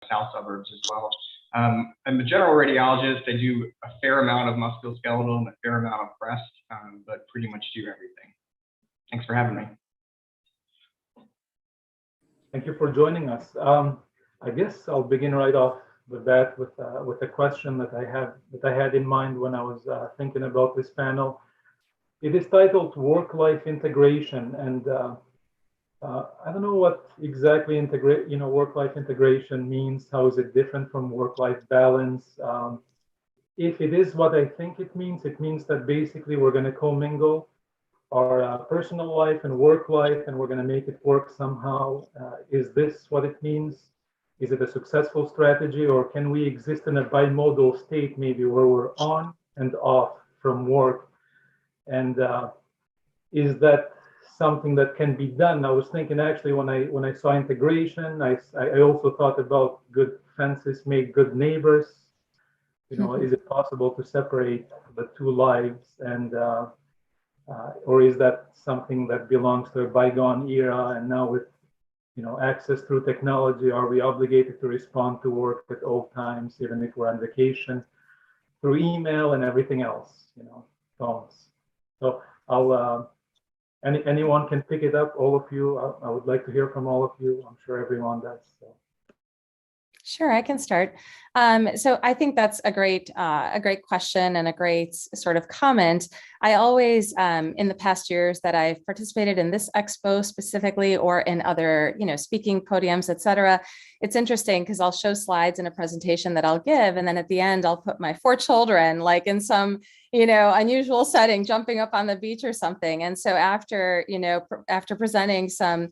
south suburbs as well. I'm a general radiologist. I do a fair amount of musculoskeletal and a fair amount of breast, but pretty much do everything. Thanks for having me. Thank you for joining us. I guess I'll begin right off with that with a question that I had in mind when I was thinking about this panel. It is titled Work-Life Integration, and I don't know what exactly work-life integration means. How is it different from work-life balance? If it is what I think it means that basically we're going to commingle our personal life and work life, and we're going to make it work somehow. Is this what it means? Is it a successful strategy, or can we exist in a bimodal state, maybe where we're on and off from work? And is that something that can be done? I was thinking actually when I saw integration, I also thought about good fences make good neighbors. Is it possible to separate the two lives, and or is that something that belongs to a bygone era? And now with access through technology, are we obligated to respond to work at all times, even if we're on vacation, through email and everything else? Phones. So I'll anyone can pick it up. All of you. I would like to hear from all of you. I'm sure everyone does. So. Sure, I can start. So I think that's a great question and a great sort of comment. I always, in the past years that I've participated in this expo specifically, or in other, speaking podiums, et cetera, it's interesting because I'll show slides in a presentation that I'll give, and then at the end I'll put my 4 children like in some, unusual setting, jumping up on the beach or something. And so after presenting some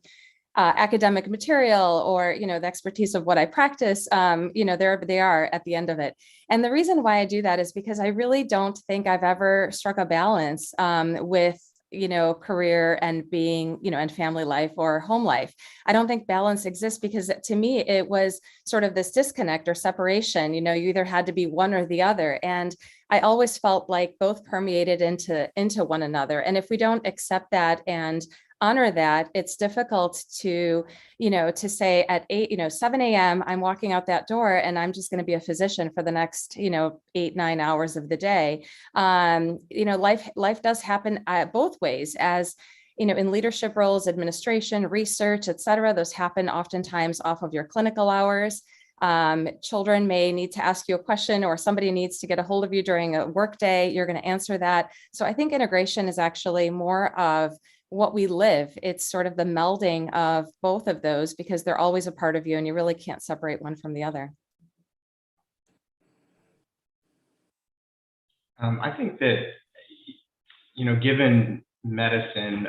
academic material or, the expertise of what I practice, there they are at the end of it. And the reason why I do that is because I really don't think I've ever struck a balance with, career and being, and family life or home life. I don't think balance exists because to me, it was sort of this disconnect or separation. You either had to be one or the other. And I always felt like both permeated into one another. And if we don't accept that and honor that, it's difficult to, to say at 7 a.m., I'm walking out that door and I'm just going to be a physician for the next, 8-9 hours of the day. Life does happen both ways, as in leadership roles, administration, research, et cetera. Those happen oftentimes off of your clinical hours. Children may need to ask you a question, or somebody needs to get a hold of you during a work day. You're going to answer that. So I think integration is actually more of what we live. It's sort of the melding of both of those, because they're always a part of you and you really can't separate one from the other. I think that, given medicine,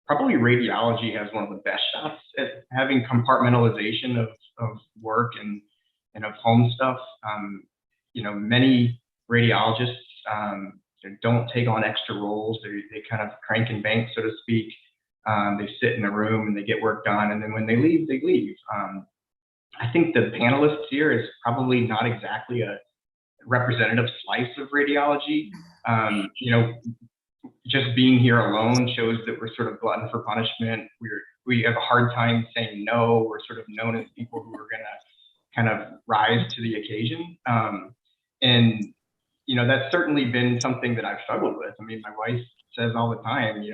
probably radiology has one of the best shots at having compartmentalization of work and of home stuff. Many radiologists don't take on extra roles. They kind of crank and bank, so to speak. They sit in a room and they get work done, and then when they leave, they leave. I think the panelists here is probably not exactly a representative slice of radiology. Just being here alone shows that we're sort of glutton for punishment. We have a hard time saying no. We're sort of known as people who are going to kind of rise to the occasion. And that's certainly been something that I've struggled with. I mean, my wife says all the time, you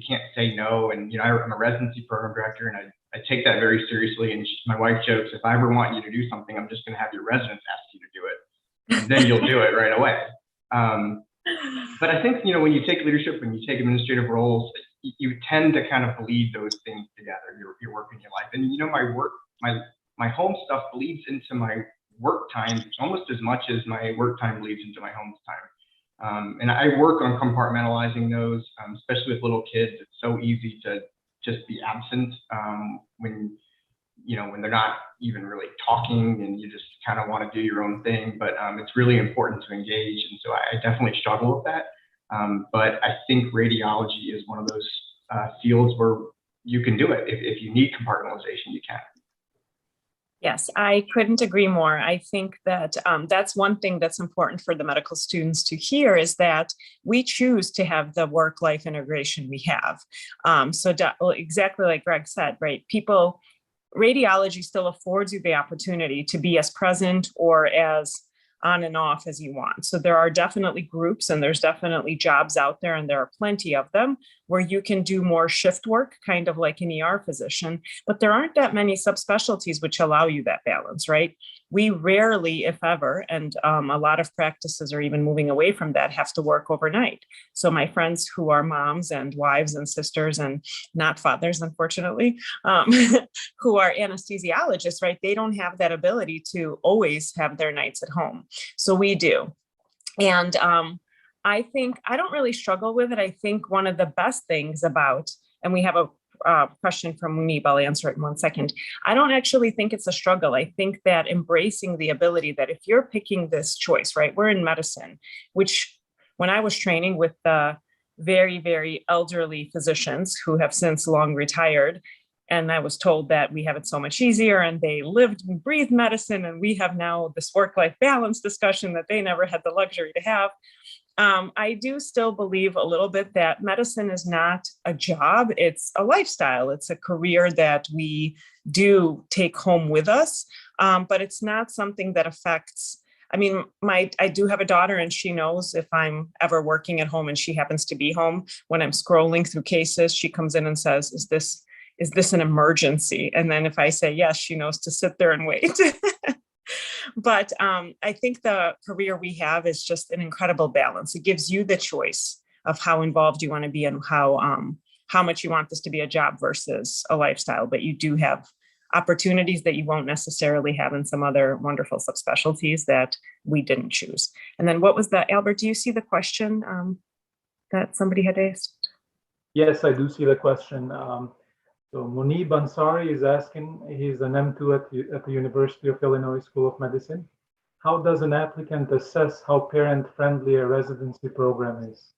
can't say no. And, I'm a residency program director, and I take that very seriously. And my wife jokes, if I ever want you to do something, I'm just going to have your residents ask you to do it, and then you'll do it right away. But I think, when you take leadership and you take administrative roles, you tend to kind of bleed those things together, your work and your life. And, my home stuff bleeds into my work time almost as much as my work time bleeds into my home time. And I work on compartmentalizing those, especially with little kids. It's so easy to just be absent when they're not even really talking, and you just kind of want to do your own thing. But it's really important to engage. And so I definitely struggle with that. But I think radiology is one of those fields where you can do it. If you need compartmentalization, you can. Yes, I couldn't agree more. I think that that's one thing that's important for the medical students to hear, is that we choose to have the work-life integration we have. So exactly like Greg said, right? People radiology still affords you the opportunity to be as present or as on and off as you want. So there are definitely groups and there's definitely jobs out there, and there are plenty of them where you can do more shift work, kind of like an ER physician, but there aren't that many subspecialties which allow you that balance, right? We rarely, if ever, and a lot of practices are even moving away from that, have to work overnight. So my friends who are moms and wives and sisters and not fathers, unfortunately, who are anesthesiologists, right? They don't have that ability to always have their nights at home. So we do. And I think I don't really struggle with it. I think one of the best things about, and we have a question from Munib, I'll answer it in 1 second. I don't actually think it's a struggle. I think that embracing the ability that if you're picking this choice, right, we're in medicine, which when I was training with the very, very elderly physicians who have since long retired, and I was told that we have it so much easier and they lived and breathed medicine, and we have now this work-life balance discussion that they never had the luxury to have. I do still believe a little bit that medicine is not a job, it's a lifestyle. It's a career that we do take home with us, but it's not something that affects, I mean, I do have a daughter, and she knows if I'm ever working at home and she happens to be home, when I'm scrolling through cases, she comes in and says, is this an emergency? And then if I say yes, she knows to sit there and wait. But I think the career we have is just an incredible balance. It gives you the choice of how involved you want to be and how much you want this to be a job versus a lifestyle. But you do have opportunities that you won't necessarily have in some other wonderful subspecialties that we didn't choose. And then what was that, Albert? Do you see the question that somebody had asked? Yes, I do see the question. So Munib Ansari is asking, he's an M2 at the University of Illinois School of Medicine. How does an applicant assess how parent-friendly a residency program is?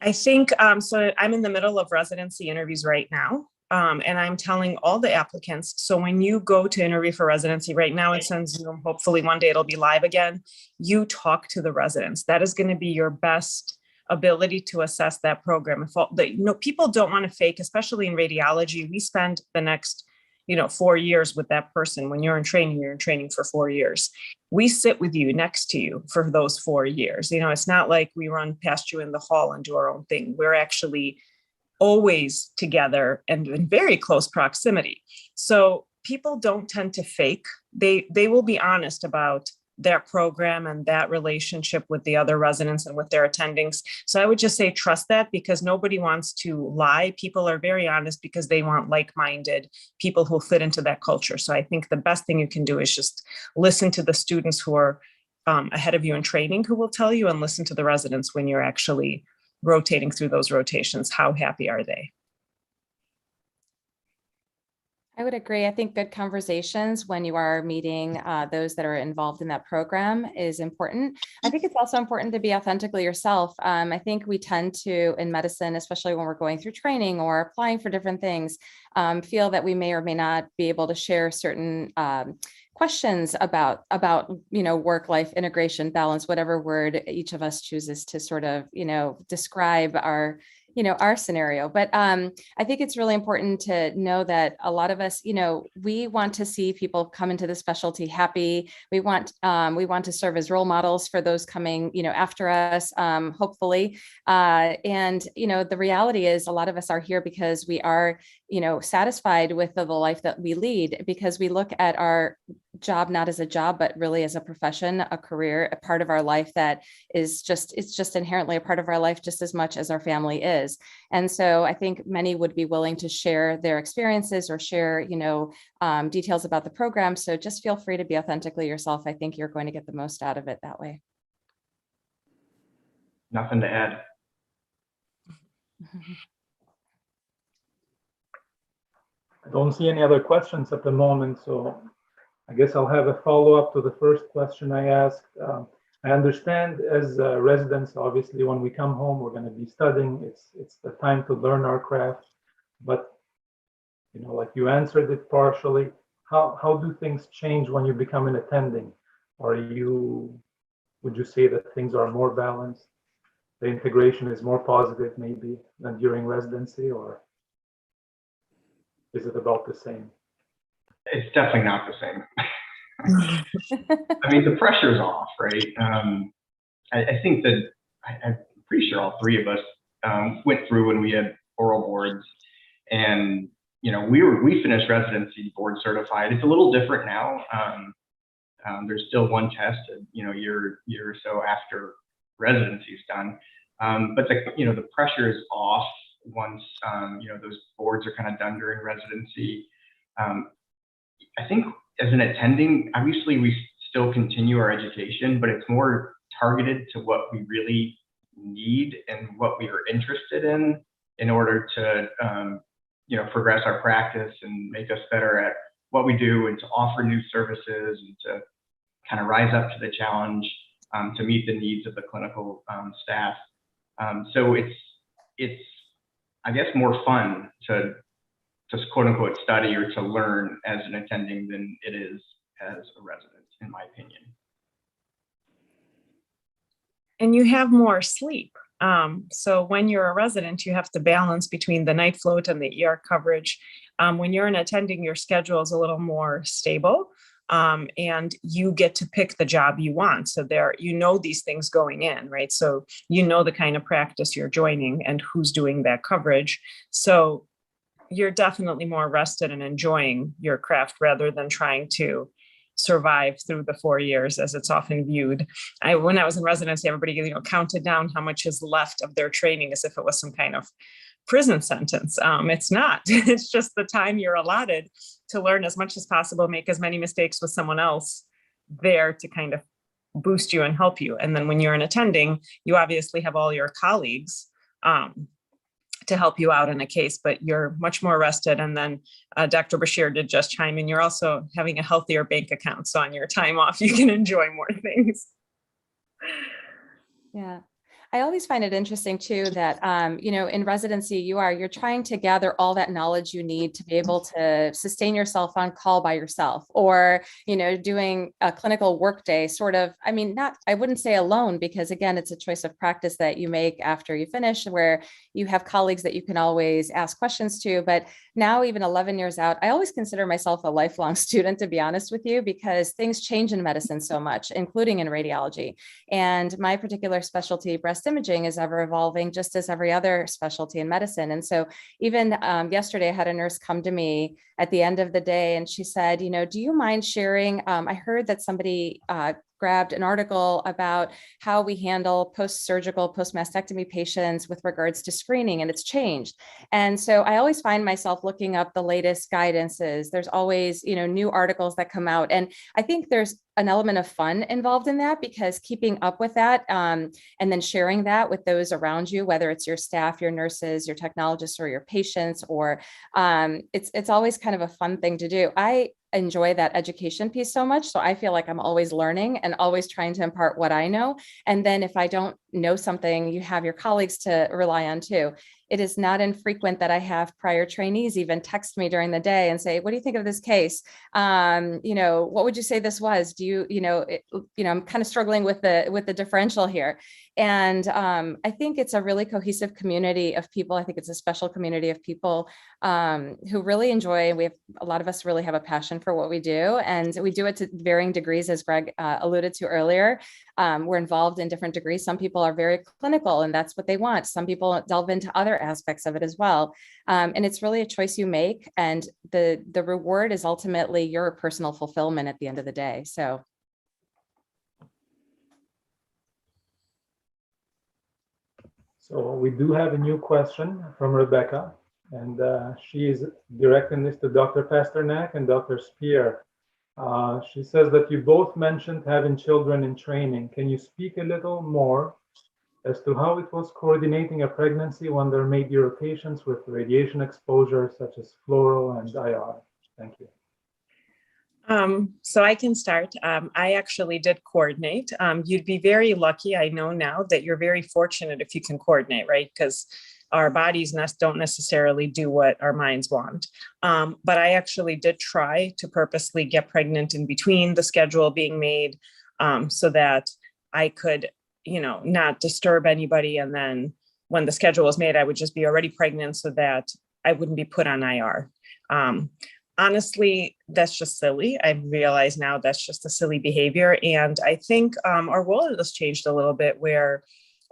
I think, so I'm in the middle of residency interviews right now. And I'm telling all the applicants, so when you go to interview for residency right now, it sends Zoom, hopefully one day it'll be live again, you talk to the residents. That is going to be your best ability to assess that program. If people don't want to fake, especially in radiology. We spend the next 4 years with that person. When you're in training for 4 years. We sit with you, next to you for those 4 years. It's not like we run past you in the hall and do our own thing. We're actually always together and in very close proximity. So people don't tend to fake. They will be honest about their program and that relationship with the other residents and with their attendings. So I would just say trust that, because nobody wants to lie. People are very honest because they want like-minded people who fit into that culture. So I think the best thing you can do is just listen to the students who are ahead of you in training, who will tell you, and listen to the residents when you're actually rotating through those rotations. How happy are they? I would agree. I think good conversations when you are meeting those that are involved in that program is important. I think it's also important to be authentically yourself. I think we tend to, in medicine, especially when we're going through training or applying for different things, feel that we may or may not be able to share certain questions about work-life integration, balance, whatever word each of us chooses to sort of describe our scenario. But I think it's really important to know that a lot of us, we want to see people come into the specialty happy. We want to serve as role models for those coming, after us, hopefully. And the reality is, a lot of us are here because we are, satisfied with the life that we lead, because we look at our job not as a job, but really as a profession, a career, a part of our life that is it's just inherently a part of our life just as much as our family is. And so I think many would be willing to share their experiences or share, details about the program. So just feel free to be authentically yourself. I think you're going to get the most out of it that way. Nothing to add. I don't see any other questions at the moment, so I guess I'll have a follow-up to the first question I asked. I understand as residents, obviously, when we come home, we're going to be studying. It's the time to learn our craft. But, like you answered it partially, how do things change when you become an attending? Would you say that things are more balanced? The integration is more positive maybe than during residency, or is it about the same? it's definitely not the same. I mean, the pressure's off, right? I think that I'm pretty sure all three of us went through when we had oral boards, and we finished residency board certified. It's a little different now. There's still one test, year or so after residency is done, but the pressure is off once those boards are kind of done during residency. I think as an attending, obviously we still continue our education, but it's more targeted to what we really need and what we are interested in order to progress our practice and make us better at what we do, and to offer new services and to kind of rise up to the challenge to meet the needs of the clinical staff. So it's I guess more fun to quote unquote study or to learn as an attending than it is as a resident, in my opinion. And you have more sleep. So when you're a resident, you have to balance between the night float and the ER coverage. When you're an attending, your schedule is a little more stable, and you get to pick the job you want. So these things going in, right? So the kind of practice you're joining and who's doing that coverage. So you're definitely more rested and enjoying your craft rather than trying to survive through the 4 years as it's often viewed. When I was in residency, everybody counted down how much is left of their training as if it was some kind of prison sentence. It's not. It's just the time you're allotted to learn as much as possible, make as many mistakes with someone else there to kind of boost you and help you. And then when you're an attending, you obviously have all your colleagues to help you out in a case, but you're much more rested. And then Dr. Bashir did just chime in, you're also having a healthier bank account. So on your time off, you can enjoy more things. Yeah. I always find it interesting too that, in residency, you're trying to gather all that knowledge you need to be able to sustain yourself on call by yourself, or, doing a clinical workday I wouldn't say alone, because again, it's a choice of practice that you make after you finish, where you have colleagues that you can always ask questions to. But now, even 11 years out, I always consider myself a lifelong student, to be honest with you, because things change in medicine so much, including in radiology. And my particular specialty, breast imaging, is ever evolving, just as every other specialty in medicine. And so even yesterday, I had a nurse come to me at the end of the day, and she said, do you mind sharing? I heard that somebody grabbed an article about how we handle post-surgical, post-mastectomy patients with regards to screening, and it's changed. And so I always find myself looking up the latest guidances. There's always, new articles that come out. And I think there's an element of fun involved in that, because keeping up with that and then sharing that with those around you, whether it's your staff, your nurses, your technologists, or your patients, or it's always kind of a fun thing to do. I enjoy that education piece so much. So I feel like I'm always learning and always trying to impart what I know. And then if I don't know something, you have your colleagues to rely on too. It is not infrequent that I have prior trainees even text me during the day and say, what do you think of this case? What would you say this was? Do I'm kind of struggling with the differential here. And I think it's a really cohesive community of people. I think it's a special community of people who really enjoy. A lot of us really have a passion for what we do, and we do it to varying degrees, as Greg alluded to earlier. We're involved in different degrees. Some people are very clinical, and that's what they want. Some people delve into other aspects of it as well. And it's really a choice you make. And the reward is ultimately your personal fulfillment at the end of the day. So. So we do have a new question from Rebecca, and she is directing this to Dr. Pasternak and Dr. Spear. She says that you both mentioned having children in training. Can you speak a little more as to how it was coordinating a pregnancy when there may be rotations with radiation exposure, such as fluoro and IR? Thank you. So I can start. I actually did coordinate. You'd be very lucky. I know now that you're very fortunate if you can coordinate, right? Because our bodies don't necessarily do what our minds want. But I actually did try to purposely get pregnant in between the schedule being made, so that I could, not disturb anybody. And then when the schedule was made, I would just be already pregnant so that I wouldn't be put on IR. honestly, that's just silly. I realize now that's just a silly behavior. And I think our world has changed a little bit, where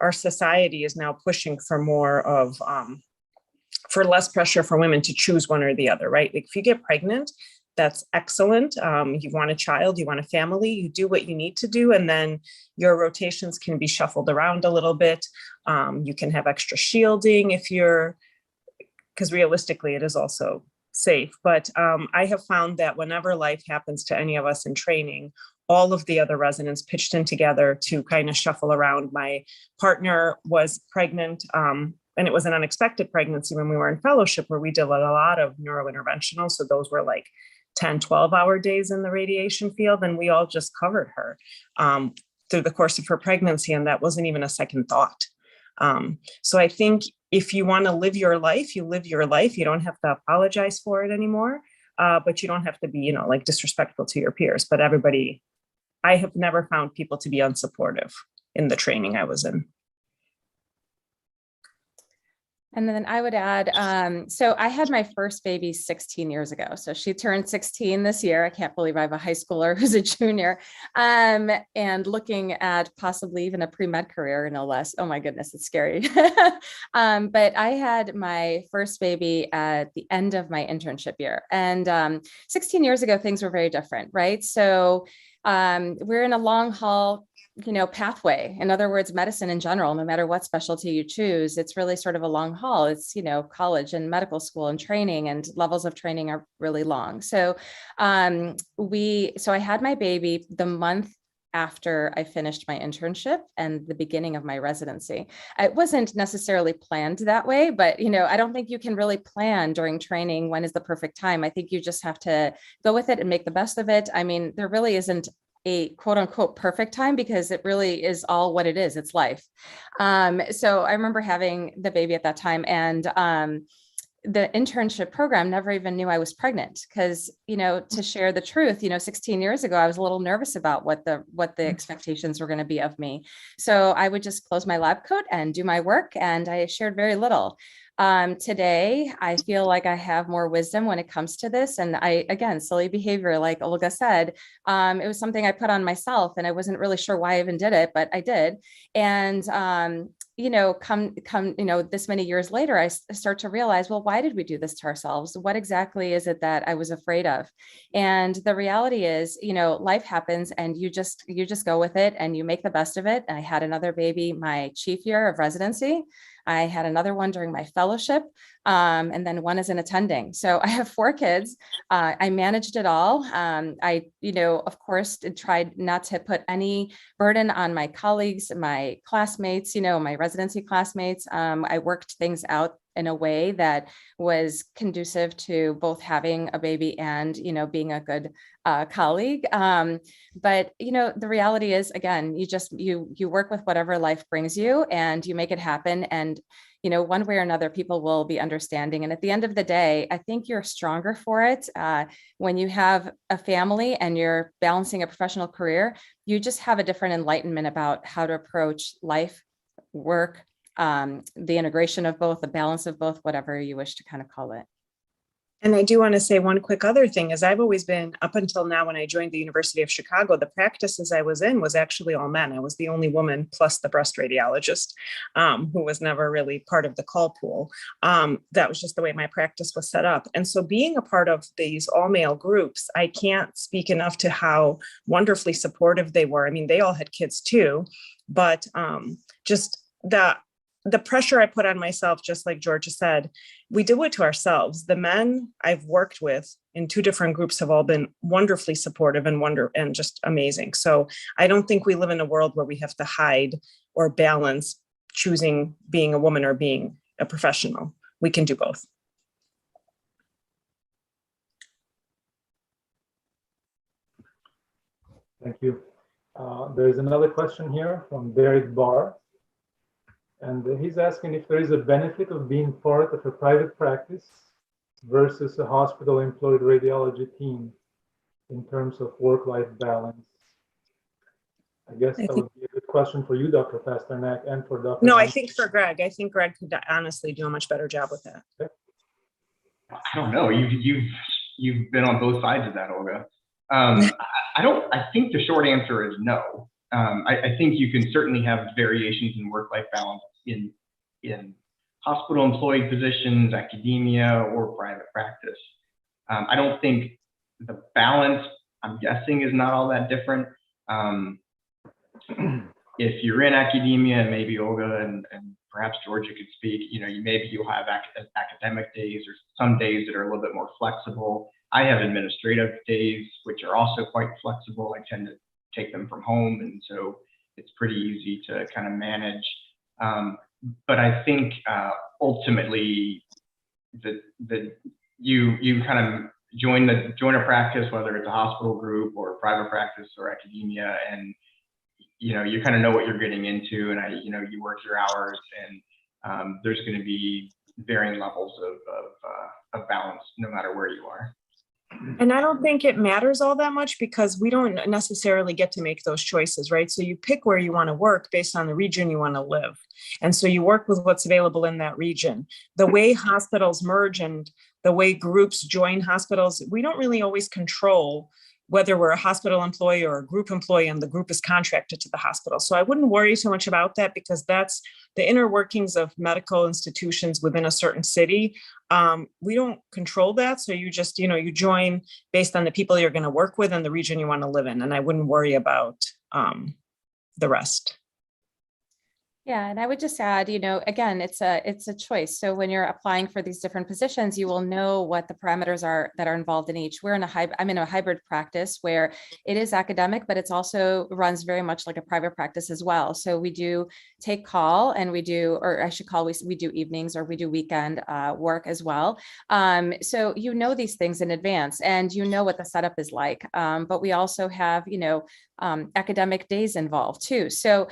our society is now pushing for more of, for less pressure for women to choose one or the other, right? Like if you get pregnant, that's excellent. You want a child, you want a family, you do what you need to do, and then your rotations can be shuffled around a little bit. You can have extra shielding because realistically it is also safe. But I have found that whenever life happens to any of us in training, all of the other residents pitched in together to kind of shuffle around. My partner was pregnant, and it was an unexpected pregnancy when we were in fellowship, where we did a lot of neurointerventional. So those were like 10, 12-hour days in the radiation field, and we all just covered her through the course of her pregnancy, and that wasn't even a second thought. So I think if you want to live your life, you live your life. You don't have to apologize for it anymore, but you don't have to be, like disrespectful to your peers. But everybody, I have never found people to be unsupportive in the training I was in. And then I would add, so I had my first baby 16 years ago. So she turned 16 this year. I can't believe I have a high schooler who's a junior, and looking at possibly even a pre-med career, no less. Oh my goodness, it's scary. But I had my first baby at the end of my internship year. And 16 years ago, things were very different, right? So we're in a long haul pathway. In other words, medicine in general, no matter what specialty you choose, it's really sort of a long haul. It's, college and medical school and training, and levels of training are really long. So I had my baby the month after I finished my internship and the beginning of my residency. It wasn't necessarily planned that way, but, I don't think you can really plan during training when is the perfect time. I think you just have to go with it and make the best of it. I mean, there really isn't a quote unquote perfect time, because it really is all what it is. It's life. So I remember having the baby at that time, and the internship program never even knew I was pregnant, because, to share the truth, 16 years ago, I was a little nervous about what the expectations were going to be of me. So I would just close my lab coat and do my work, and I shared very little. Today, I feel like I have more wisdom when it comes to this. And again, silly behavior, like Olga said, it was something I put on myself, and I wasn't really sure why I even did it, but I did. And, this many years later, I start to realize, well, why did we do this to ourselves? What exactly is it that I was afraid of? And the reality is, life happens, and you just go with it and you make the best of it. And I had another baby my chief year of residency. I had another one during my fellowship, and then one as an attending. So I have 4 kids. I managed it all. I, of course, tried not to put any burden on my colleagues, my classmates, my residency classmates. I worked things out in a way that was conducive to both having a baby and, being a good colleague. But, the reality is, again, you work with whatever life brings you, and you make it happen. And, one way or another, people will be understanding. And at the end of the day, I think you're stronger for it. When you have a family and you're balancing a professional career, you just have a different enlightenment about how to approach life, work, the integration of both, the balance of both, whatever you wish to kind of call it. And I do want to say one quick other thing is I've always been, up until now, when I joined the University of Chicago, the practices I was in was actually all men. I was the only woman, plus the breast radiologist, who was never really part of the call pool. That was just the way my practice was set up. And so being a part of these all male groups, I can't speak enough to how wonderfully supportive they were. I mean, they all had kids too, but just the pressure I put on myself, just like Georgia said, we do it to ourselves. The men I've worked with in 2 different groups have all been wonderfully supportive and just amazing. So I don't think we live in a world where we have to hide or balance choosing being a woman or being a professional. We can do both. Thank you. There's another question here from Derek Barr. And he's asking if there is a benefit of being part of a private practice versus a hospital employed radiology team in terms of work-life balance. I guess that would be a good question for you, Dr. Pasternak, and for Dr. No, I think for Greg. I think Greg could honestly do a much better job with that. I don't know. You've you've been on both sides of that, Olga. I think the short answer is no. I think you can certainly have variations in work-life balance in hospital employed positions, academia, or private practice. I don't think the balance, I'm guessing, is not all that different. If you're in academia, and maybe Olga and perhaps Georgia could speak, maybe you'll have academic days or some days that are a little bit more flexible. I have administrative days, which are also quite flexible. I tend to take them from home, and so it's pretty easy to kind of manage. But I think ultimately you kind of join a practice, whether it's a hospital group or private practice or academia, and you kind of know what you're getting into, and you work your hours, and there's going to be varying levels of balance no matter where you are. And I don't think it matters all that much because we don't necessarily get to make those choices, right? So you pick where you want to work based on the region you want to live. And so you work with what's available in that region. The way hospitals merge and the way groups join hospitals, we don't really always control whether we're a hospital employee or a group employee and the group is contracted to the hospital. So I wouldn't worry too much about that because that's the inner workings of medical institutions within a certain city. We don't control that. So you just, you join based on the people you're going to work with and the region you want to live in. And I wouldn't worry about the rest. Yeah, and I would just add, again, it's a choice. So when you're applying for these different positions, you will know what the parameters are that are involved in each. I'm in a hybrid practice where it is academic, but it's also runs very much like a private practice as well. So we do take call, and we do evenings, or we do weekend work as well. So these things in advance, and what the setup is like. But we also have academic days involved too. So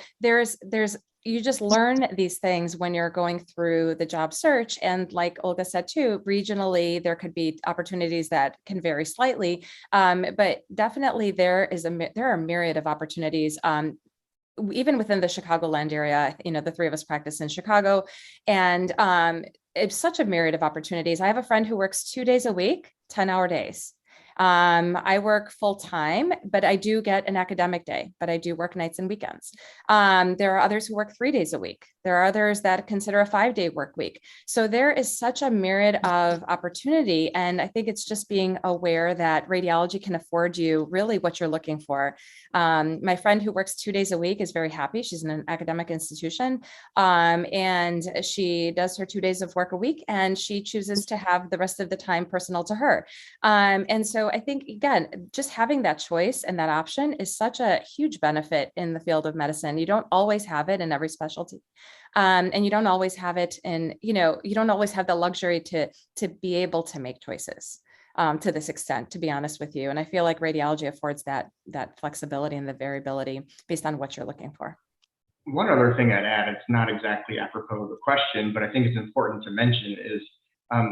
you just learn these things when you're going through the job search. And like Olga said too, regionally, there could be opportunities that can vary slightly, but definitely there are a myriad of opportunities. Even within the Chicagoland area, the three of us practice in Chicago, and it's such a myriad of opportunities. I have a friend who works 2 days a week, 10-hour days. I work full time, but I do get an academic day, but I do work nights and weekends. There are others who work 3 days a week. There are others that consider a 5-day work week. So there is such a myriad of opportunity. And I think it's just being aware that radiology can afford you really what you're looking for. My friend who works 2 days a week is very happy. She's in an academic institution, and she does her 2 days of work a week, and she chooses to have the rest of the time personal to her. And so I think, again, just having that choice and that option is such a huge benefit in the field of medicine. You don't always have it in every specialty. And you don't always have it in, you don't always have the luxury to be able to make choices to this extent, to be honest with you. And I feel like radiology affords that flexibility and the variability based on what you're looking for. One other thing I'd add, it's not exactly apropos of the question, but I think it's important to mention is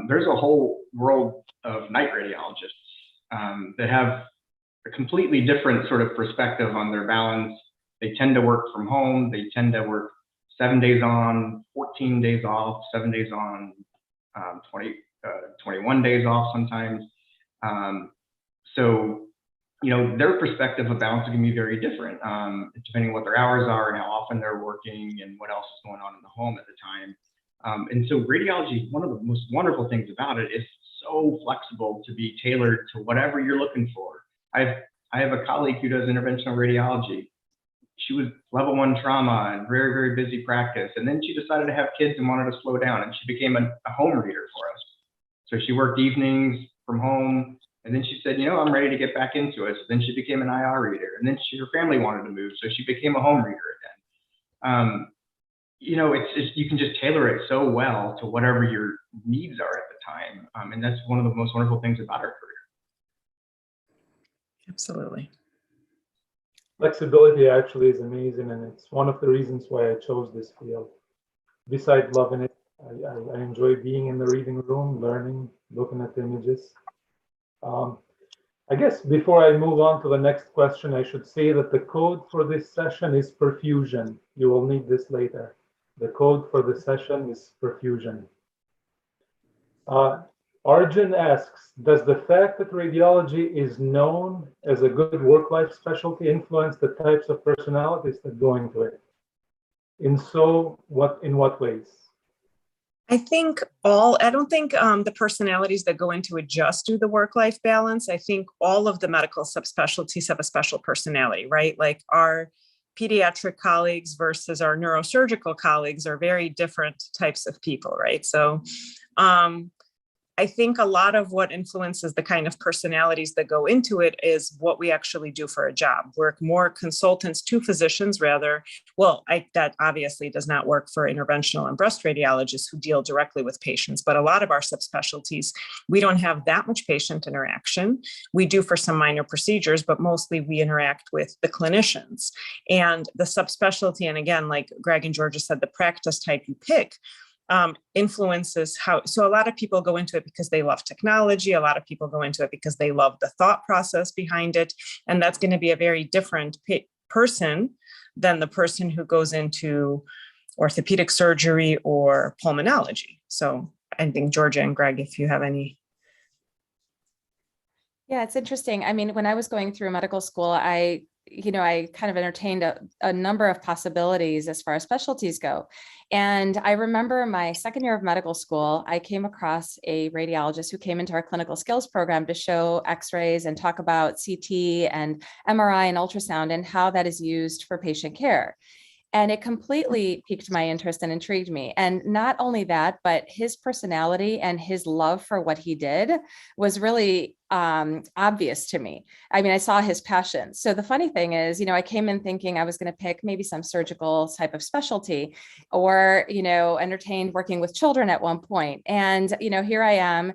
there's a whole world of night radiologists that have a completely different sort of perspective on their balance. They tend to work from home. They tend to work 7 days on, 14 days off, 7 days on, 21 days off sometimes. So, their perspective of balance can be very different, depending on what their hours are and how often they're working and what else is going on in the home at the time. And so radiology, one of the most wonderful things about it is so flexible to be tailored to whatever you're looking for. I have a colleague who does interventional radiology. She was level 1 trauma and very, very busy practice. And then she decided to have kids and wanted to slow down, and she became a home reader for us. So she worked evenings from home. And then she said, I'm ready to get back into it. So then she became an IR reader. And then her family wanted to move, so she became a home reader again. You can just tailor it so well to whatever your needs are at the time. And that's one of the most wonderful things about our career. Absolutely. Flexibility actually is amazing, and it's one of the reasons why I chose this field. Besides loving it, I enjoy being in the reading room, learning, looking at images. I guess before I move on to the next question, I should say that the code for this session is perfusion. You will need this later. The code for the session is perfusion. Arjun asks, does the fact that radiology is known as a good work-life specialty influence the types of personalities that go into it? In what ways? I don't think the personalities that go into it just do the work-life balance. I think all of the medical subspecialties have a special personality, right? Like our pediatric colleagues versus our neurosurgical colleagues are very different types of people, right? So I think a lot of what influences the kind of personalities that go into it is what we actually do for a job. We're more consultants to physicians rather. Well, that obviously does not work for interventional and breast radiologists who deal directly with patients, but a lot of our subspecialties, we don't have that much patient interaction. We do for some minor procedures, but mostly we interact with the clinicians. And the subspecialty, and again, like Greg and Georgia said, the practice type you pick influences how, so a lot of people go into it because they love technology. A lot of people go into it because they love the thought process behind it. And that's going to be a very different person than the person who goes into orthopedic surgery or pulmonology. So I think Georgia and Greg, if you have any. Yeah, it's interesting. I mean, when I was going through medical school, I kind of entertained a number of possibilities as far as specialties go. And I remember my second year of medical school, I came across a radiologist who came into our clinical skills program to show x-rays and talk about CT and MRI and ultrasound and how that is used for patient care. And it completely piqued my interest and intrigued me. And not only that, but his personality and his love for what he did was really obvious to me. I mean, I saw his passion. So the funny thing is, I came in thinking I was going to pick maybe some surgical type of specialty or, entertained working with children at one point. And, here I am,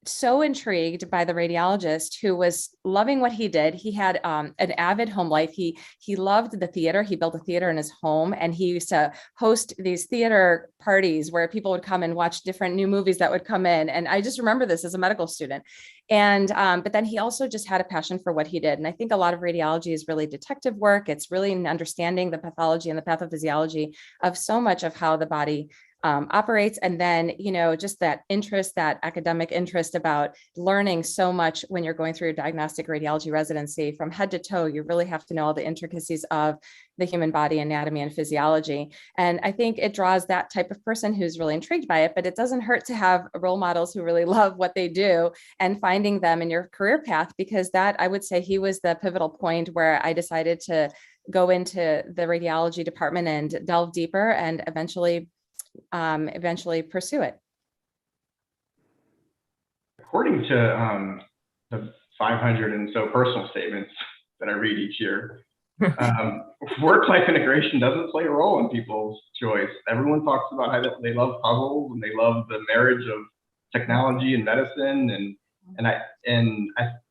so intrigued by the radiologist who was loving what he did. He had an avid home life. He loved the theater. He built a theater in his home, and he used to host these theater parties where people would come and watch different new movies that would come in. And I just remember this as a medical student. And but then he also just had a passion for what he did. And I think a lot of radiology is really detective work. It's really understanding the pathology and the pathophysiology of so much of how the body operates. And then, just that interest, that academic interest about learning so much when you're going through your diagnostic radiology residency from head to toe. You really have to know all the intricacies of the human body anatomy and physiology. And I think it draws that type of person who's really intrigued by it, but it doesn't hurt to have role models who really love what they do and finding them in your career path, because that, I would say, he was the pivotal point where I decided to go into the radiology department and delve deeper and eventually pursue it. According to the 500 and so personal statements that I read each year, work-life integration doesn't play a role in people's choice. Everyone talks about how they love puzzles and they love the marriage of technology and medicine, and I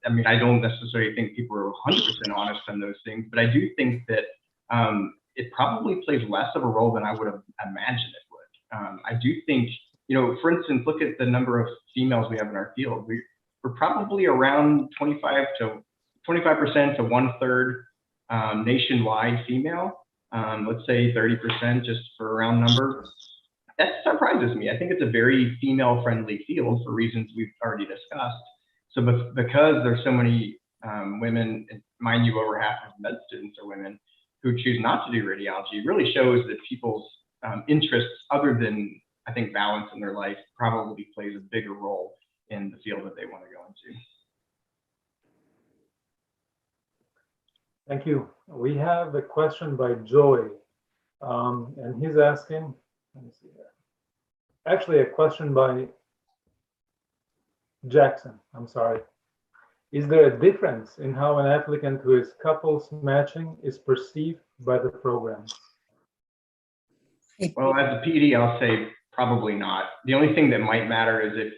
mean, I don't necessarily think people are 100% honest on those things, but I do think that it probably plays less of a role than I would have imagined it would. I do think, for instance, look at the number of females we have in our field. We're probably around 25% to 1/3 nationwide female. Let's say 30%, just for a round number. That surprises me. I think it's a very female-friendly field for reasons we've already discussed. So because there's so many women, mind you, over half of med students are women, who choose not to do radiology, it really shows that people's interests other than, I think, balance in their life probably plays a bigger role in the field that they want to go into. Thank you. We have a question by Joy, and he's asking, let me see here. Actually, a question by Jackson, I'm sorry. Is there a difference in how an applicant who is couples matching is perceived by the program? Well, as a PD, I'll say probably not. The only thing that might matter is if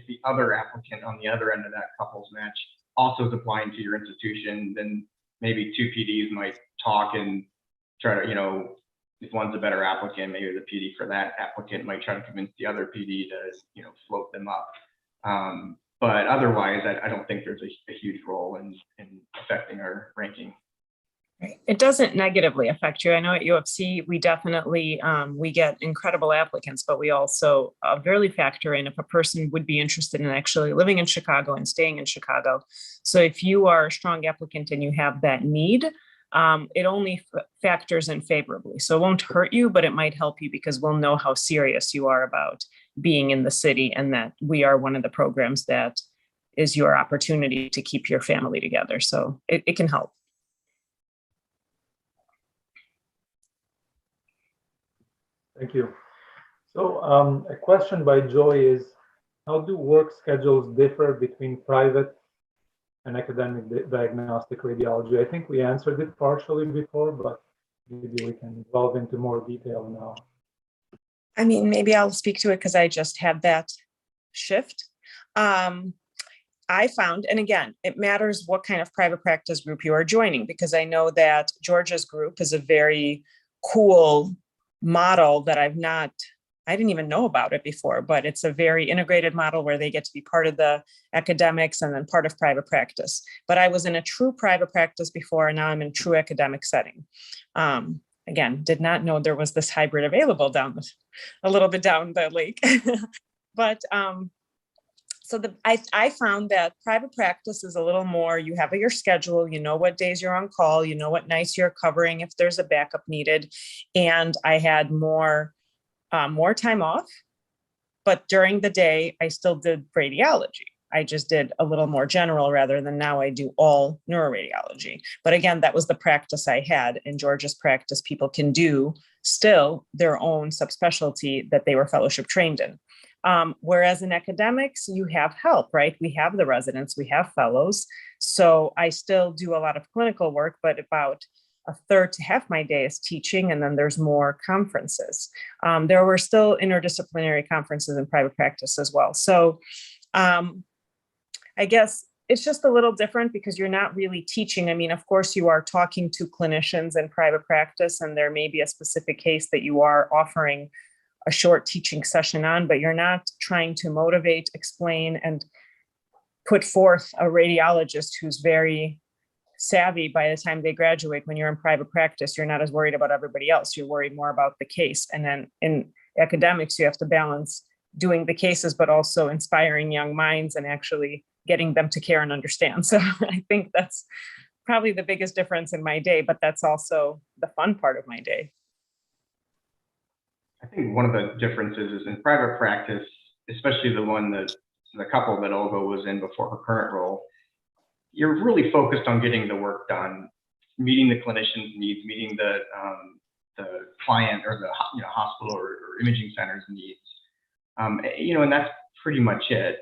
the other applicant on the other end of that couples match also is applying to your institution, then maybe two PDs might talk and try to, if one's a better applicant, maybe the PD for that applicant might try to convince the other PD to, float them up. But otherwise, I don't think there's a huge role in affecting our ranking. Right. It doesn't negatively affect you. I know at UFC, we definitely, we get incredible applicants, but we also really factor in if a person would be interested in actually living in Chicago and staying in Chicago. So if you are a strong applicant and you have that need, it only factors in favorably. So it won't hurt you, but it might help you because we'll know how serious you are about being in the city and that we are one of the programs that is your opportunity to keep your family together. So it can help. Thank you. So a question by Joy is, how do work schedules differ between private and academic diagnostic radiology? I think we answered it partially before, but maybe we can delve into more detail now. I mean, maybe I'll speak to it because I just had that shift. I found, and again, it matters what kind of private practice group you are joining, because I know that Georgia's group is a very cool model that I didn't even know about it before, but it's a very integrated model where they get to be part of the academics and then part of private practice. But I was in a true private practice before, and now I'm in true academic setting. Again, did not know there was this hybrid available a little bit down the lake. But so I found that private practice is a little more, you have your schedule, you know what days you're on call, you know what nights you're covering if there's a backup needed. And I had more time off, but during the day, I still did radiology. I just did a little more general rather than now I do all neuroradiology. But again, that was the practice I had. In Georgia's practice, people can do still their own subspecialty that they were fellowship trained in. Whereas in academics, you have help, right? We have the residents, we have fellows. So I still do a lot of clinical work, but about a third to half my day is teaching, and then there's more conferences. There were still interdisciplinary conferences in private practice as well. So I guess it's just a little different because you're not really teaching. I mean, of course, you are talking to clinicians in private practice, and there may be a specific case that you are offering a short teaching session on, but you're not trying to motivate, explain, and put forth a radiologist who's very savvy by the time they graduate. When you're in private practice, you're not as worried about everybody else. You're worried more about the case. And then in academics, you have to balance doing the cases, but also inspiring young minds and actually getting them to care and understand. So I think that's probably the biggest difference in my day, but that's also the fun part of my day. I think one of the differences is in private practice, especially the couple that Olga was in before her current role, you're really focused on getting the work done, meeting the clinician's needs, meeting the client or the hospital or imaging center's needs. And that's pretty much it.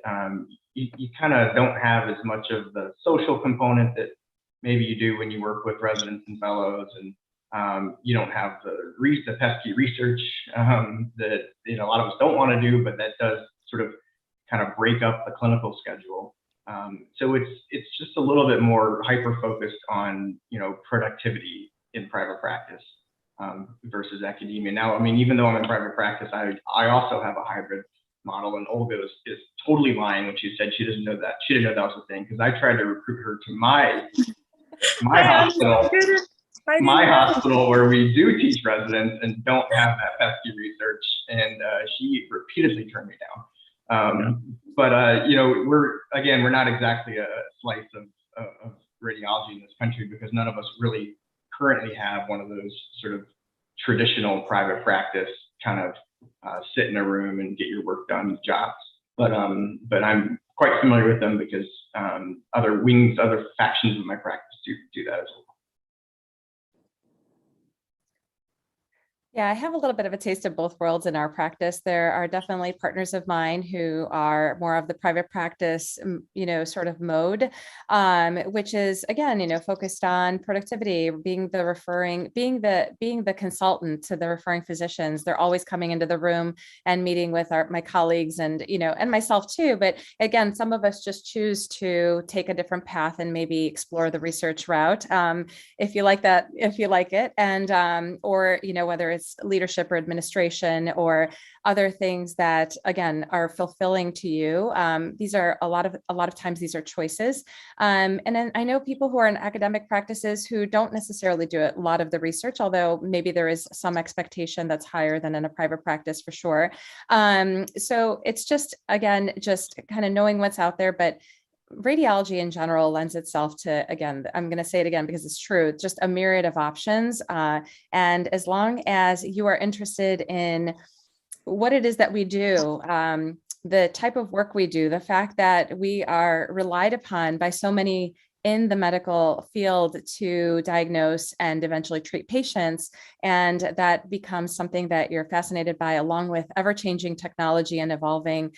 You kind of don't have as much of the social component that maybe you do when you work with residents and fellows, and you don't have the pesky research that a lot of us don't want to do, but that does sort of kind of break up the clinical schedule. So it's just a little bit more hyper focused on productivity in private practice versus academia. Now, I mean, even though I'm in private practice, I also have a hybrid model, and Olga is totally lying when she said she didn't know that was a thing, because I tried to recruit her to my hospital. My hospital, where we do teach residents and don't have that pesky research, and she repeatedly turned me down. But we're not exactly a slice of radiology in this country, because none of us really currently have one of those sort of traditional private practice kind of sit in a room and get your work done jobs. But I'm quite familiar with them because other factions of my practice do that as well. Yeah, I have a little bit of a taste of both worlds in our practice. There are definitely partners of mine who are more of the private practice, sort of mode, which is, again, focused on productivity, being the consultant to the referring physicians. They're always coming into the room and meeting with my colleagues and myself too. But again, some of us just choose to take a different path and maybe explore the research route. If you like that, if you like it, and or whether it's it's leadership or administration or other things that, again, are fulfilling to you. These are a lot of times these are choices. And then I know people who are in academic practices who don't necessarily do a lot of the research, although maybe there is some expectation that's higher than in a private practice for sure. So it's just, again, just kind of knowing what's out there, but radiology in general lends itself to, again, I'm going to say it again because it's true, just a myriad of options. And as long as you are interested in what it is that we do, the type of work we do, the fact that we are relied upon by so many in the medical field to diagnose and eventually treat patients. And that becomes something that you're fascinated by, along with ever-changing technology and evolving,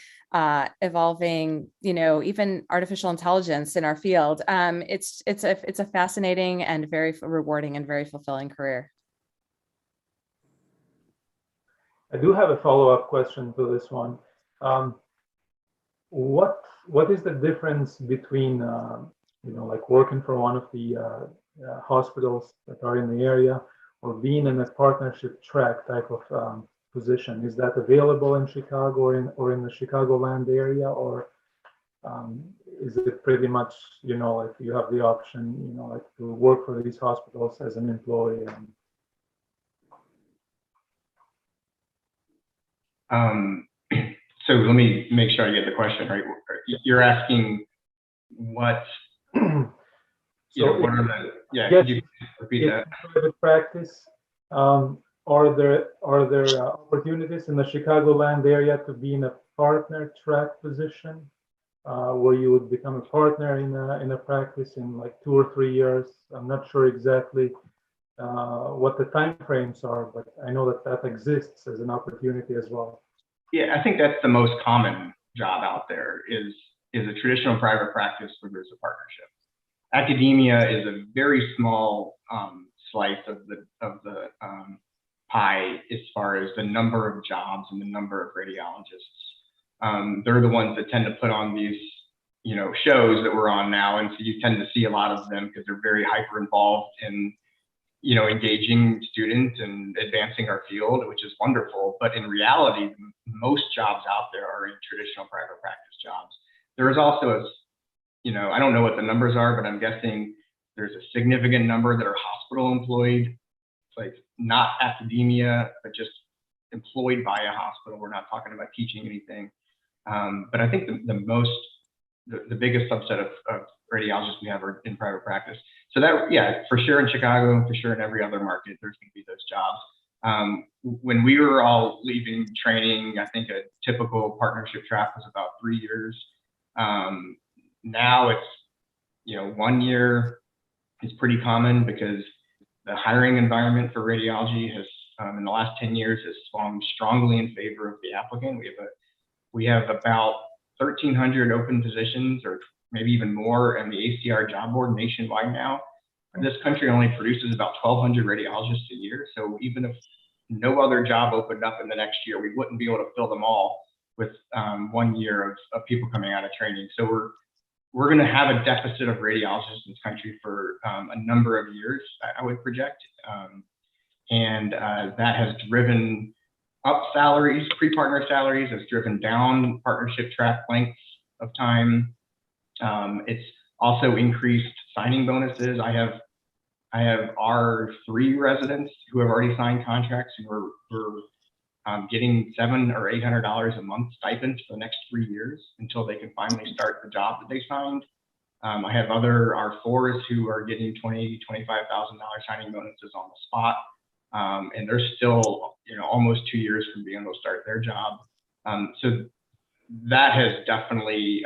even artificial intelligence in our field. It's a fascinating and very rewarding and very fulfilling career. I do have a follow-up question to this one. What is the difference between like working for one of the hospitals that are in the area, or being in a partnership track type of position? Is that available in Chicago or in the Chicagoland area, or is it pretty much, like you have the option, like to work for these hospitals as an employee? So let me make sure I get the question right. You're asking what, what are the, yes, could you repeat that? Private practice, are there opportunities in the Chicagoland area to be in a partner track position, where you would become a partner in a practice in like 2 or 3 years? I'm not sure exactly what the time frames are, but I know that exists as an opportunity as well. Yeah, I think that's the most common job out there is a traditional private practice where there's a partnership. Academia is a very small slice of the pie as far as the number of jobs and the number of radiologists. They're the ones that tend to put on these shows that we're on now, and so you tend to see a lot of them because they're very hyper involved in engaging students and advancing our field, which is wonderful. But in reality, most jobs out there are in traditional private practice jobs. There is also I don't know what the numbers are, but I'm guessing there's a significant number that are hospital employed, like not academia, but just employed by a hospital. We're not talking about teaching anything. But I think the biggest subset of radiologists we have are in private practice. So that, yeah, for sure in Chicago, for sure in every other market, there's going to be those jobs. When we were all leaving training, I think a typical partnership track was about 3 years. Now it's, 1 year is pretty common because the hiring environment for radiology has, in the last 10 years, has swung strongly in favor of the applicant. We have about 1,300 open positions, or maybe even more, in the ACR job board nationwide now. This country only produces about 1,200 radiologists a year. So even if no other job opened up in the next year, we wouldn't be able to fill them all with 1 year of people coming out of training. So we're going to have a deficit of radiologists in this country for a number of years, I would project. And that has driven up salaries, pre-partner salaries, has driven down partnership track lengths of time. It's also increased signing bonuses. I have our 3 residents who have already signed contracts who are getting $700 or $800 a month stipends for the next 3 years until they can finally start the job that they signed. I have our 4s who are getting $20,000, $25,000 signing bonuses on the spot. And they're still, almost 2 years from being able to start their job. So that has definitely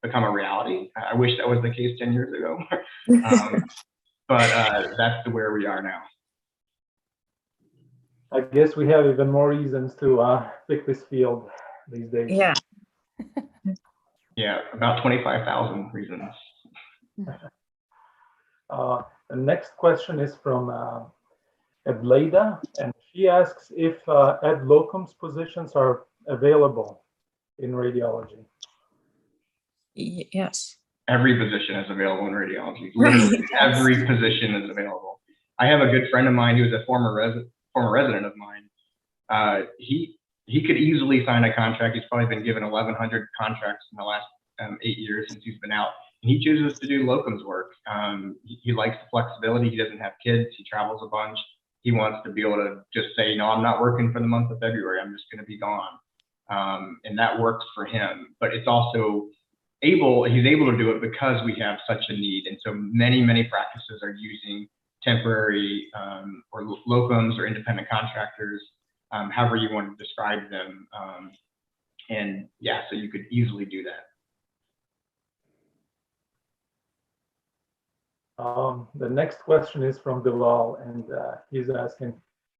become a reality. I wish that was the case 10 years ago, but that's where we are now. I guess we have even more reasons to pick this field these days. Yeah. Yeah, about 25,000 reasons. The next question is from Edleda, and she asks if ed locums positions are available in radiology. Yes. Every position is available in radiology. Literally every position is available. I have a good friend of mine who's a former former resident of mine. He could easily sign a contract. He's probably been given 1,100 contracts in the last 8 years since he's been out. And he chooses to do locums work. He likes the flexibility. He doesn't have kids. He travels a bunch. He wants to be able to just say, no, I'm not working for the month of February. I'm just going to be gone. And that works for him. But it's also he's able to do it because we have such a need. And so many practices are using temporary or locums or independent contractors, however you want to describe them. And yeah, so you could easily do that. The next question is from Deval, and he's asking,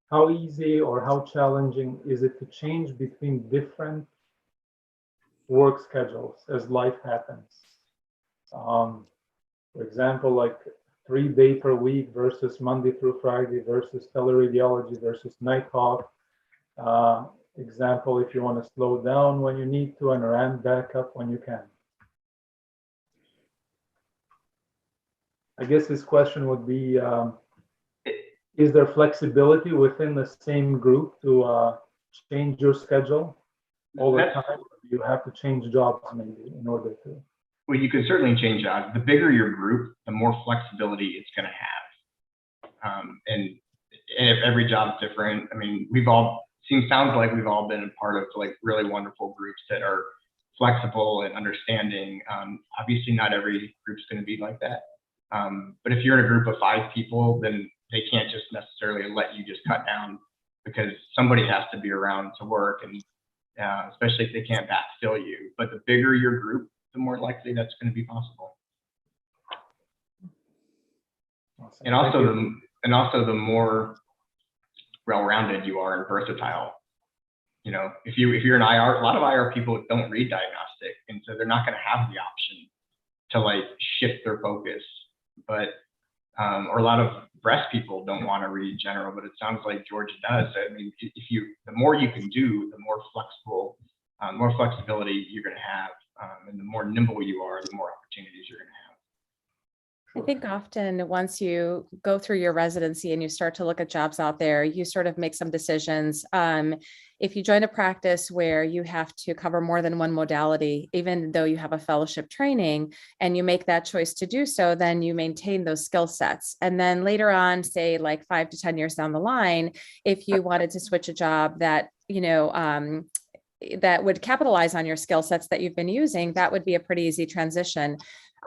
how easy or how challenging is it to change between different work schedules as life happens? For example, like 3 days per week versus Monday through Friday versus teleradiology versus night hawk. Example, if you want to slow down when you need to and ramp back up when you can. I guess this question would be, is there flexibility within the same group to change your schedule all the time? You have to change jobs maybe in order to. Well, you can certainly change jobs. The bigger your group, the more flexibility it's going to have. And if every job's different, I mean, sounds like we've all been a part of like really wonderful groups that are flexible and understanding. Obviously, not every group's going to be like that. But if you're in a group of 5 people, then they can't just necessarily let you just cut down because somebody has to be around to work, and especially if they can't backfill you. But the bigger your group, the more likely that's going to be possible. Awesome. And also the more well-rounded you are and versatile. You know, if you're an IR, a lot of IR people don't read diagnostic, and so they're not going to have the option to like shift their focus. But or a lot of breast people don't want to read general, but it sounds like Georgia does. I mean, the more you can do, the more flexibility you're going to have, and the more nimble you are, the more opportunities you're going to have. I think often once you go through your residency and you start to look at jobs out there, you sort of make some decisions. If you join a practice where you have to cover more than one modality, even though you have a fellowship training, and you make that choice to do so, then you maintain those skill sets. And then later on, say like 5 to 10 years down the line, if you wanted to switch a job that, that would capitalize on your skill sets that you've been using, that would be a pretty easy transition.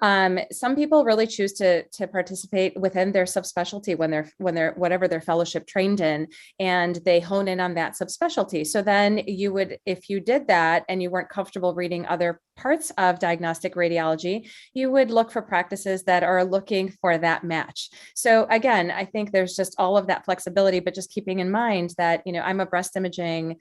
Some people really choose to participate within their subspecialty when they're whatever their fellowship trained in, and they hone in on that subspecialty. So then you would, if you did that and you weren't comfortable reading other parts of diagnostic radiology, you would look for practices that are looking for that match. So again, I think there's just all of that flexibility, but just keeping in mind that, I'm a breast imaging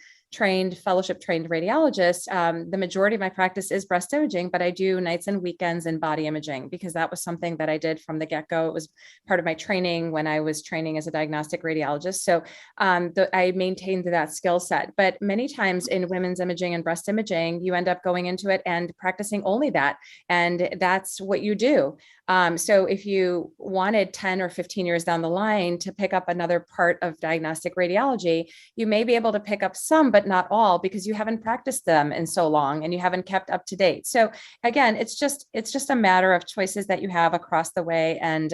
fellowship trained radiologist. The majority of my practice is breast imaging, but I do nights and weekends and body imaging because that was something that I did from the get-go. It was part of my training when I was training as a diagnostic radiologist. So I maintained that skill set. But many times in women's imaging and breast imaging, you end up going into it and practicing only that. And that's what you do. So if you wanted 10 or 15 years down the line to pick up another part of diagnostic radiology, you may be able to pick up some, but not all, because you haven't practiced them in so long and you haven't kept up to date. So again, it's just a matter of choices that you have across the way, and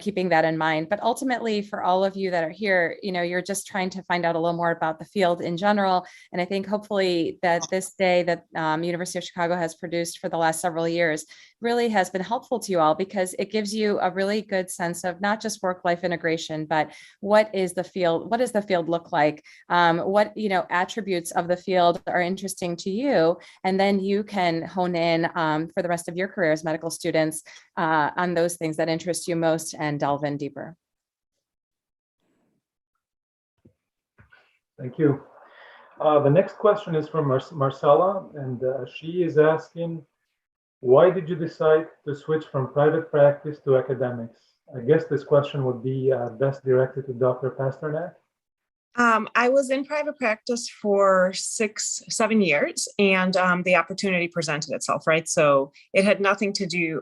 keeping that in mind. But ultimately, for all of you that are here, you're just trying to find out a little more about the field in general. And I think hopefully that this day that University of Chicago has produced for the last several years really has been helpful to you all, because it gives you a really good sense of not just work-life integration, but what does the field look like? What attributes of the field are interesting to you? And then you can hone in for the rest of your career as medical students on those things that interest you most and delve in deeper. Thank you. The next question is from Marcella, and she is asking, why did you decide to switch from private practice to academics? I guess this question would be best directed to Dr. Pasternak. I was in private practice for 6-7 years, and the opportunity presented itself, right? So it had nothing to do,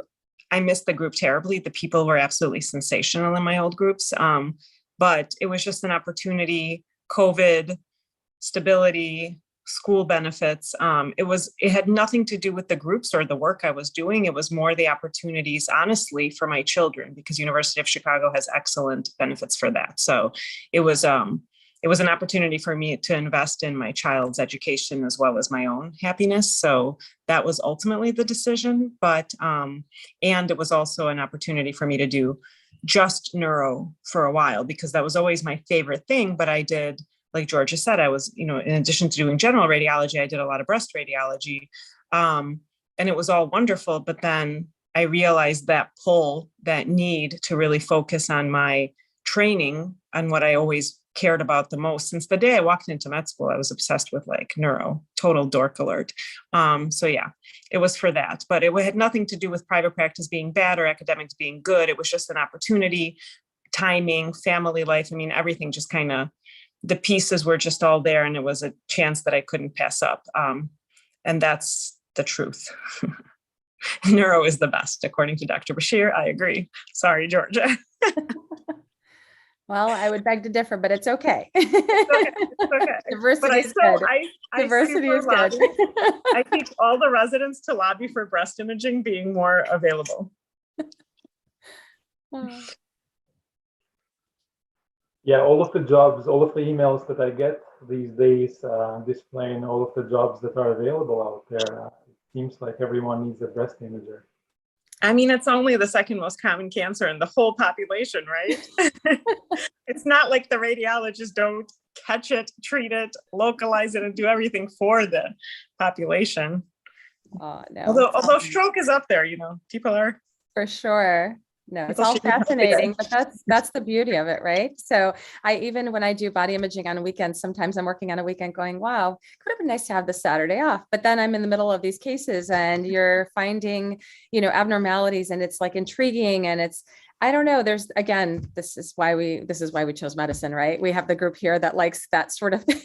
I missed the group terribly. The people were absolutely sensational in my old groups. but it was just an opportunity, COVID, stability, school benefits. It had nothing to do with the groups or the work I was doing. It was more the opportunities, honestly, for my children, because University of Chicago has excellent benefits for that. So it was an opportunity for me to invest in my child's education as well as my own happiness. So that was ultimately the decision. But and it was also an opportunity for me to do just neuro for a while, because that was always my favorite thing. But I did, like Georgia said, I was, in addition to doing general radiology, I did a lot of breast radiology. And it was all wonderful. But then I realized that pull, that need to really focus on my training, on what I always cared about the most. Since the day I walked into med school, I was obsessed with like neuro, total dork alert. So yeah, it was for that, but it had nothing to do with private practice being bad or academics being good. It was just an opportunity, timing, family life. I mean, everything just kind of, the pieces were just all there, and it was a chance that I couldn't pass up. And that's the truth. Neuro is the best, according to Dr. Bashir. I agree. Sorry, Georgia. Well, I would beg to differ, but it's okay. It's okay. Diversity is good. Diversity is good. I teach all the residents to lobby for breast imaging being more available. Yeah, all of the jobs, all of the emails that I get these days displaying all of the jobs that are available out there. It seems like everyone needs a breast imager. I mean, it's only the second most common cancer in the whole population, right? It's not like the radiologists don't catch it, treat it, localize it, and do everything for the population. Oh, no. Although stroke is up there, people are. For sure. No, it's People all should- fascinating, but that's the beauty of it, right? So even when I do body imaging on a weekend, sometimes I'm working on a weekend going, wow, could have been nice to have this Saturday off. But then I'm in the middle of these cases and you're finding, abnormalities, and it's like intriguing, and I don't know. There's, again, this is why we chose medicine, right? We have the group here that likes that sort of thing.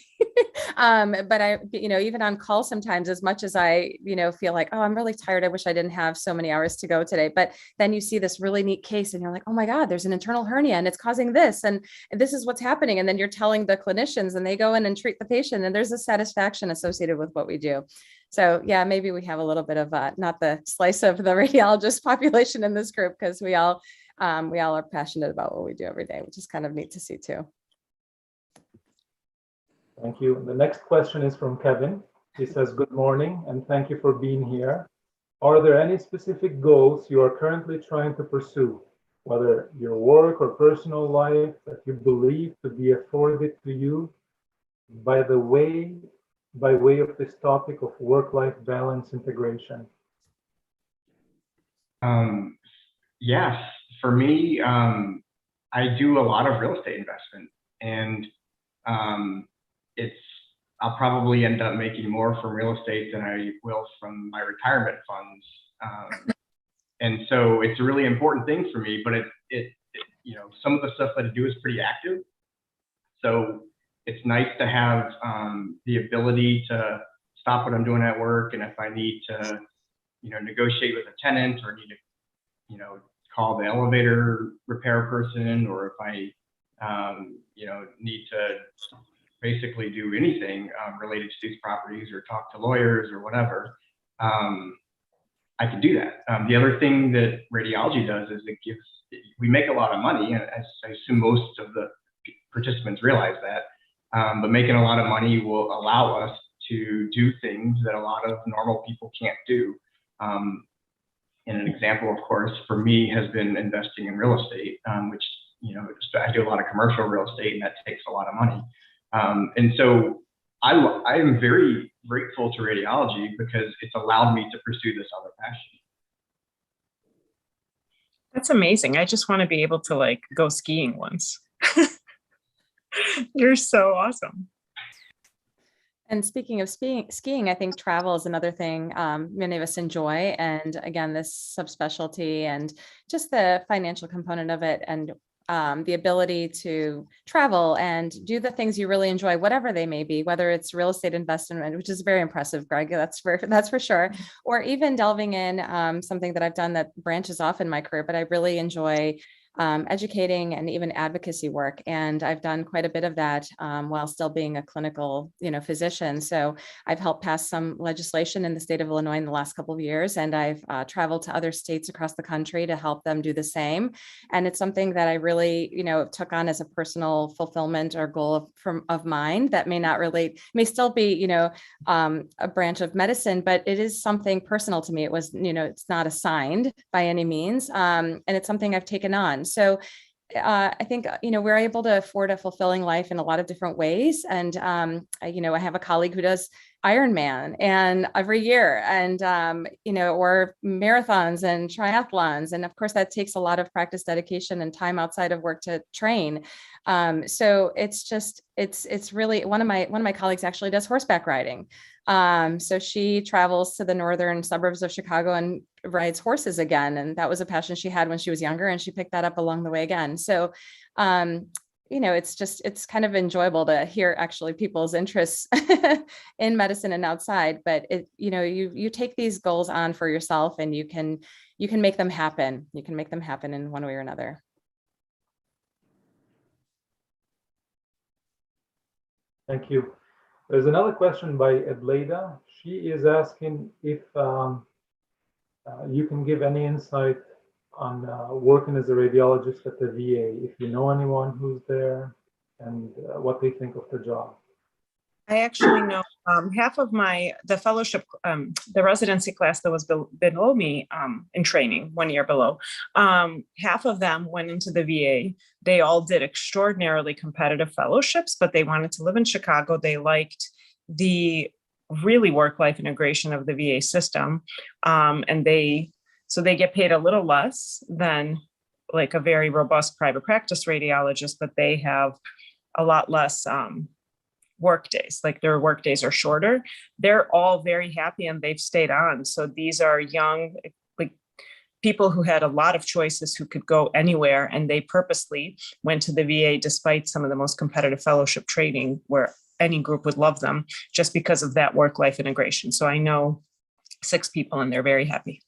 But I, even on call sometimes, as much as I, feel like, oh, I'm really tired, I wish I didn't have so many hours to go today. But then you see this really neat case and you're like, oh my God, there's an internal hernia and it's causing this, and this is what's happening. And then you're telling the clinicians and they go in and treat the patient, and there's a satisfaction associated with what we do. So yeah, maybe we have a little bit of not the slice of the radiologist population in this group, because we all are passionate about what we do every day, which is kind of neat to see too. Thank you. The next question is from Kevin. He says, good morning, and thank you for being here. Are there any specific goals you are currently trying to pursue, whether your work or personal life, that you believe to be afforded to you by way of this topic of work-life balance integration? Yes, for me, I do a lot of real estate investment, and I'll probably end up making more from real estate than I will from my retirement funds. And so it's a really important thing for me, but it some of the stuff that I do is pretty active. So it's nice to have the ability to stop what I'm doing at work. And if I need to, negotiate with a tenant, or need to, call the elevator repair person, or if I, need to basically do anything related to these properties, or talk to lawyers or whatever, I can do that. The other thing that radiology does is we make a lot of money, and I assume most of the participants realize that, but making a lot of money will allow us to do things that a lot of normal people can't do. And an example, of course, for me has been investing in real estate, which, I do a lot of commercial real estate, and that takes a lot of money. And so I am very grateful to radiology, because it's allowed me to pursue this other passion. That's amazing. I just want to be able to go skiing once. You're so awesome. And speaking of skiing, I think travel is another thing many of us enjoy. And again, this subspecialty and just the financial component of it, and the ability to travel and do the things you really enjoy, whatever they may be, whether it's real estate investment, which is very impressive, Greg, that's for sure, or even delving in something that I've done that branches off in my career, but I really enjoy educating and even advocacy work. And I've done quite a bit of that while still being a clinical, physician. So I've helped pass some legislation in the state of Illinois in the last couple of years, and I've traveled to other states across the country to help them do the same. And it's something that I really, took on as a personal fulfillment or goal of mine that may still be, a branch of medicine, but it is something personal to me. It was, it's not assigned by any means. And it's something I've taken on. So I think, we're able to afford a fulfilling life in a lot of different ways. And, I have a colleague who does Ironman and every year and, or marathons and triathlons. And of course, that takes a lot of practice, dedication, and time outside of work to train. So it's really one of my colleagues actually does horseback riding. So she travels to the northern suburbs of Chicago and rides horses again. And that was a passion she had when she was younger, and she picked that up along the way again. So, it's kind of enjoyable to hear actually people's interests in medicine and outside, but you take these goals on for yourself, and you can make them happen. You can make them happen in one way or another. Thank you. There's another question by Adelaida. She is asking if you can give any insight on working as a radiologist at the VA, if you know anyone who's there, and what they think of the job. I actually know half of the fellowship, the residency class that was below me in training 1 year below, half of them went into the VA. They all did extraordinarily competitive fellowships, but they wanted to live in Chicago. They liked the really work-life integration of the VA system. So they get paid a little less than like a very robust private practice radiologist, but they have a lot less work days. Like their work days are shorter. They're all very happy and they've stayed on. So these are young, like people who had a lot of choices, who could go anywhere, and they purposely went to the VA despite some of the most competitive fellowship training where any group would love them, just because of that work-life integration. So I know 6 people and they're very happy.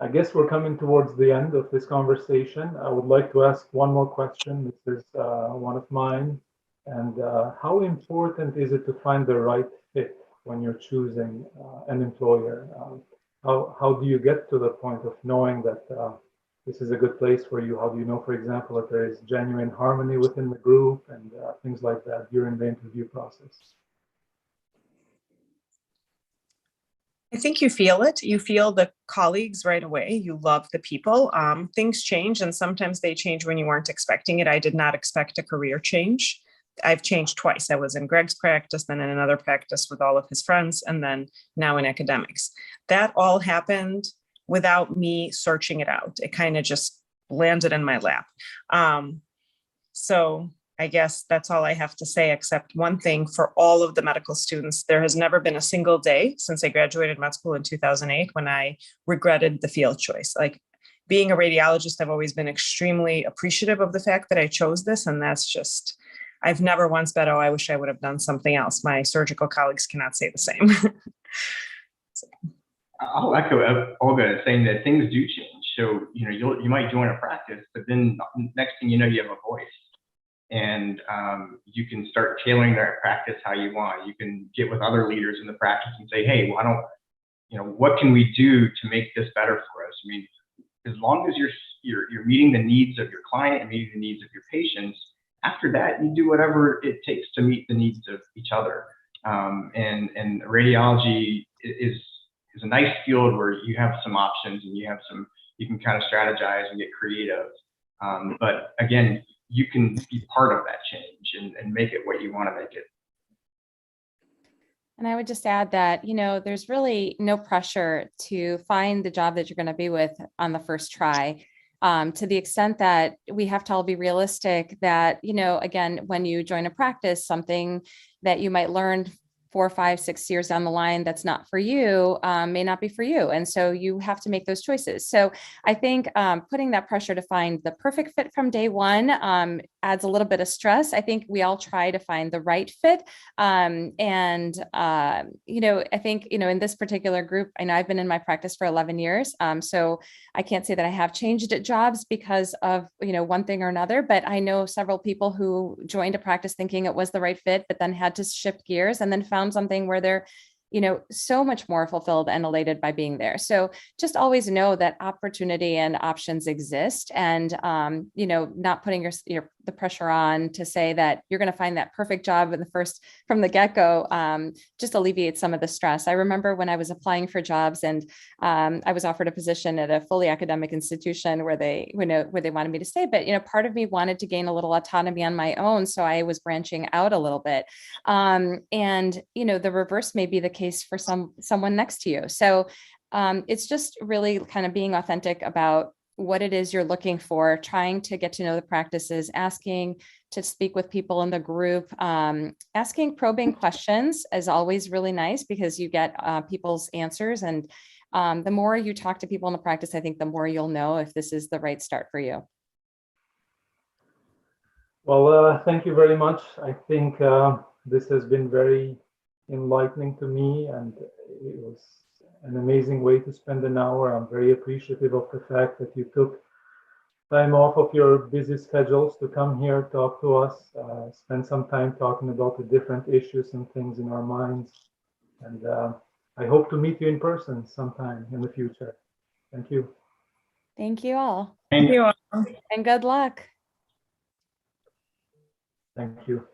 I guess we're coming towards the end of this conversation. I would like to ask one more question. This is one of mine. And how important is it to find the right fit when you're choosing an employer? How do you get to the point of knowing that this is a good place for you? How do you know, for example, that there is genuine harmony within the group and things like that during the interview process? I think you feel it. You feel the colleagues right away. You love the people. Things change, and sometimes they change when you weren't expecting it. I did not expect a career change. I've changed twice. I was in Greg's practice, then in another practice with all of his friends, and then now in academics. That all happened without me searching it out. It kind of just landed in my lap. So I guess that's all I have to say, except one thing for all of the medical students. There has never been a single day since I graduated med school in 2008 when I regretted the field choice. Like being a radiologist, I've always been extremely appreciative of the fact that I chose this. And that's just, I've never once said, oh, I wish I would have done something else. My surgical colleagues cannot say the same. I'll echo Olga saying that things do change. So, you might join a practice, but then next thing you know, you have a voice. And you can start tailoring that practice how you want. You can get with other leaders in the practice and say, hey, what can we do to make this better for us? I mean, as long as you're meeting the needs of your client and meeting the needs of your patients, after that, you do whatever it takes to meet the needs of each other. And radiology is a nice field where you have some options and you can kind of strategize and get creative. But again, you can be part of that change and make it what you want to make it. And I would just add that, there's really no pressure to find the job that you're going to be with on the first try. To the extent that we have to all be realistic that, again, when you join a practice, something that you might learn 4, 5, 6 years down the line that's not for you may not be for you. And so you have to make those choices. So I think putting that pressure to find the perfect fit from day one adds a little bit of stress. I think we all try to find the right fit. I think, in this particular group, I know I've been in my practice for 11 years. So I can't say that I have changed at jobs because of, one thing or another, but I know several people who joined a practice thinking it was the right fit, but then had to shift gears and then found something where they're so much more fulfilled and elated by being there. So just always know that opportunity and options exist, and, not putting the pressure on to say that you're going to find that perfect job from the get-go, just alleviates some of the stress. I remember when I was applying for jobs and I was offered a position at a fully academic institution where they wanted me to stay, but, part of me wanted to gain a little autonomy on my own. So I was branching out a little bit. The reverse may be the case for someone next to you. So it's just really kind of being authentic about what it is you're looking for, trying to get to know the practices, asking to speak with people in the group, asking probing questions is always really nice because you get people's answers. And the more you talk to people in the practice, I think the more you'll know if this is the right start for you. Well, thank you very much. I think this has been very enlightening to me, and it was an amazing way to spend an hour. I'm very appreciative of the fact that you took time off of your busy schedules to come here, talk to us, spend some time talking about the different issues and things in our minds. And I hope to meet you in person sometime in the future. Thank you. Thank you all. Thank you. And good luck. Thank you.